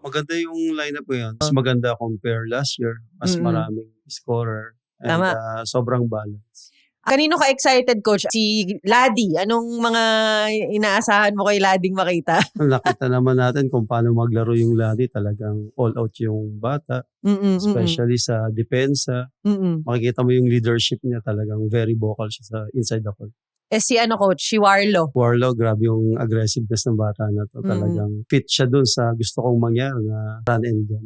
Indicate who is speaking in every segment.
Speaker 1: maganda yung lineup ngayon. Mas maganda compare last year. Mas maraming scorer. And
Speaker 2: Tama.
Speaker 1: sobrang balance.
Speaker 2: Kanino ka excited, Coach? Si Ladi. Anong mga inaasahan mo kay Lading makita?
Speaker 1: Nakita naman natin kung paano maglaro yung Ladi. Talagang all out yung bata. Especially sa depensa. Makikita mo yung leadership niya. Talagang very vocal siya sa inside the court.
Speaker 2: Si Coach? Si Warlo.
Speaker 1: Warlo, grabe yung aggressiveness ng bata na to. Talagang fit siya dun sa gusto kong mangyari na run and gun.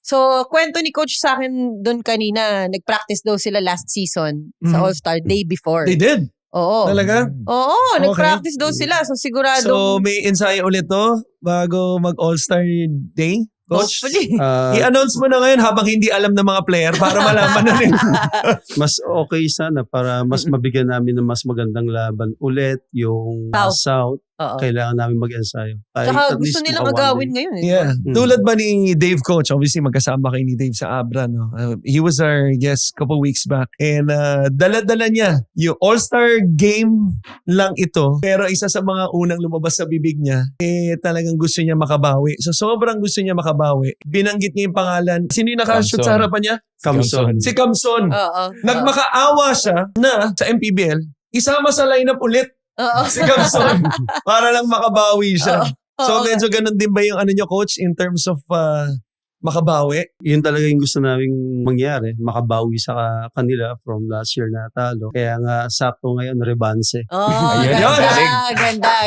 Speaker 2: So, kwento ni Coach sa akin doon kanina, nag-practice daw sila last season sa All-Star Day before.
Speaker 3: They did?
Speaker 2: Oo.
Speaker 3: Talaga?
Speaker 2: Oo, nag-practice daw sila. So, sigurado.
Speaker 3: So, may ensayo ulit to bago mag-All-Star Day? Coach,
Speaker 2: Hopefully.
Speaker 3: i-announce mo na ngayon habang hindi alam ng mga player para malaman na rin.
Speaker 1: Mas okay sana para mas mabigyan namin ng mas magandang laban ulit yung South. Kailangan namin mag-ensayo.
Speaker 2: Tsaka gusto nilang agawin ngayon.
Speaker 3: Yeah. Tulad ba ni Dave, Coach? Obviously, magkasama kayo ni Dave sa Abra. No? He was our guest couple weeks back. And dala-dala niya yung All-Star game lang ito. Pero isa sa mga unang lumabas sa bibig niya, talagang gusto niya makabawi. So sobrang gusto niya makabawi. Binanggit niya yung pangalan. Sino yung nakashoot sa harapan niya?
Speaker 1: Kamson.
Speaker 3: Si Kamson. Nagmakaawa siya na sa MPBL, isama sa lineup ulit. Si Kamson. Para lang makabawi siya. So medyo ganun din ba yung niyo, Coach, in terms of makabawi?
Speaker 1: Yun talaga yung gusto namin mangyari. Makabawi sa kanila from last year na talo. Kaya nga sakto ngayon, rebanse.
Speaker 2: Ganda.